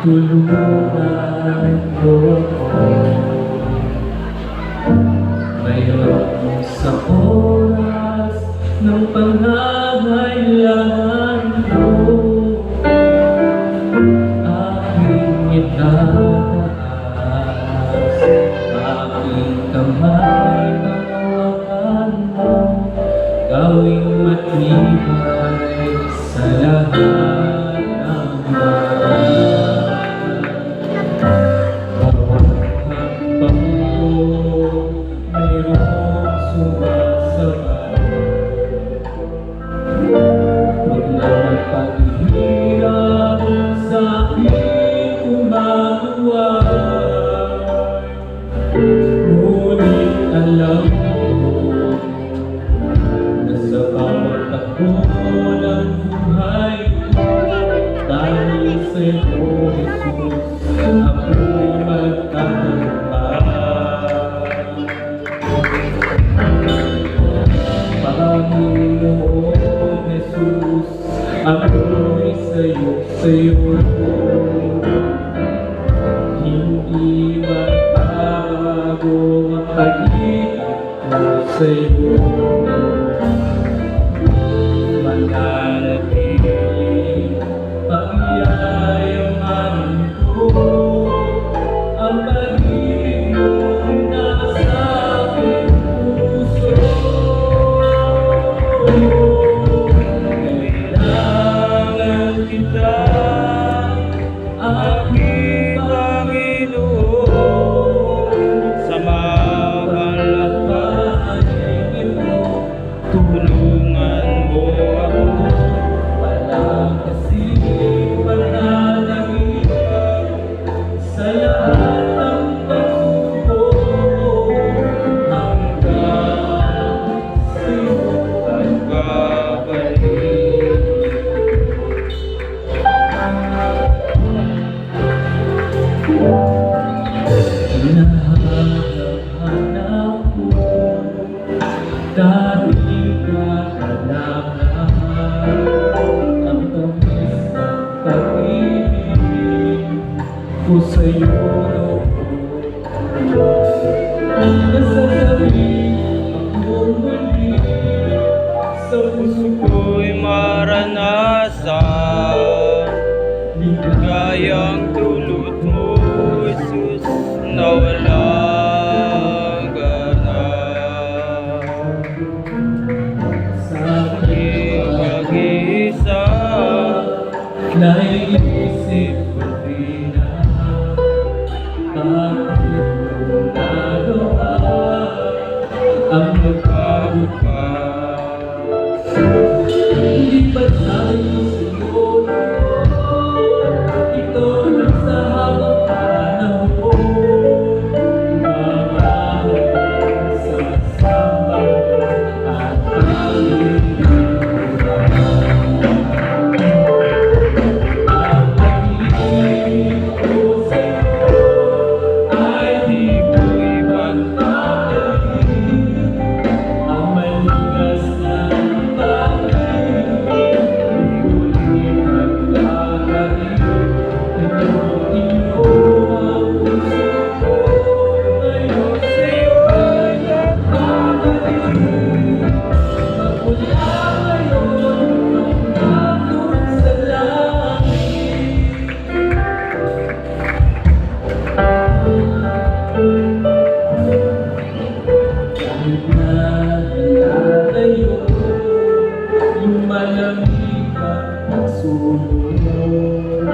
tulungan mo ako. Ngayon sa oras ng pangangailangan ko, aking itataas, aking kamay panghawakan mo, gawing matibay sa lahat ng bagay. Bawat hakbang mo mayroong sumasabay, huwag naman paghihirap sa aking umaway. Ngunit alam ko na sa bawat takbo ng buhay ko, dahil sa iyo, Jesus, ako'y magtatagumpay. Panginoon Jesus, ako'y sa'yo, hindi magbabago ang pag-ibig ko sa'yo. Mananatili pagyayaman ko ang pag-ibig mong nasa aking puso. Kailangan kita, aking Panginoon, sa mahalagahan mo, tulungan mo ako, palakasin, panalangin sa lahat ng pagsubok, hanggang sa'yo pagbabalik. Hinahanap ko dating kaganahan, ang tamis ng pag-ibig ko sa'yo noon. Nasasabihin akong muli, sa puso ko'y maranasan, ligayang dulot mo, Jesus, na walang ganap. Sa aking mag-isa, naiisip ko rin na bakit mo nagawa ang magbago pa. Hindi ba tayo sa'yo? Ito lang sa habang panahon, mamahal sa sambal at pag-ibig. Ang pag-ibig ko sa'yo ay di ko ipagpapalagay, ang maligas na pag-ibig di ko ipagpapalagay. Ito iyo ang puso ko, ngayon sa'yo ay nagbabalik. Magmula ngayon, pangakot sa langit. Kahit na nalalayo, yung malamig ang pagsulong,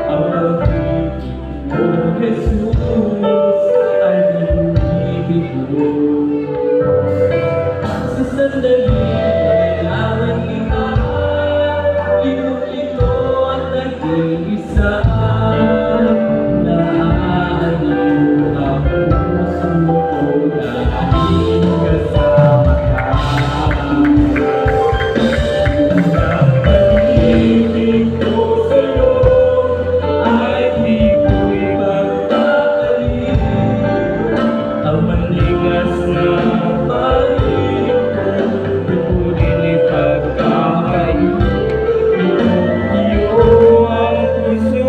ang pag-ibig mo, Jesus, ay binibigo. Sa sandali, kailangan kita, ito at nag-iisa. Naaaliw ang puso ko dahil kasama ka. Ang pag-ibig ko sa'yo ay di ko ipagpapalagay, ang maligas na pag-ibig ko di ko rin ipagpapalagay. Iyo ang puso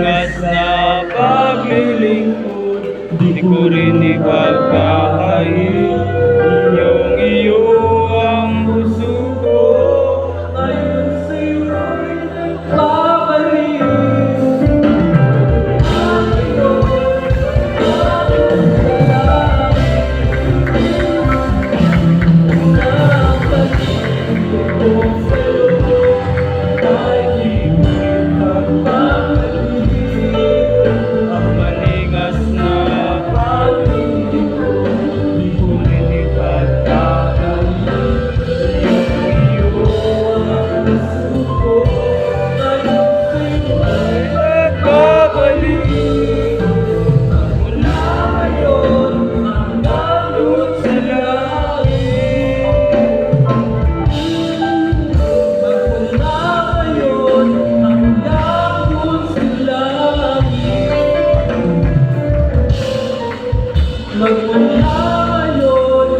wagas na paglilingkod, di ko rin ipagkakain. Iyo ang puso ko, ayon sa'yo'y nagpapalik. Ang maningas na paglilingkod, di ko rin ipagkakain. Iyo ang puso ko, ayon sa'yo'y nagpapalik. Mula ngayon hanggang doon sa langit. Magmula ngayon hanggang doon sa langit. Magmula ngayon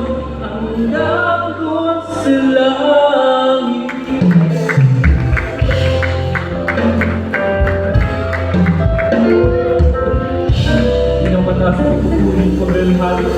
hanggang doon sa langit. Hindi naman nasa pagpupunin ko rin halos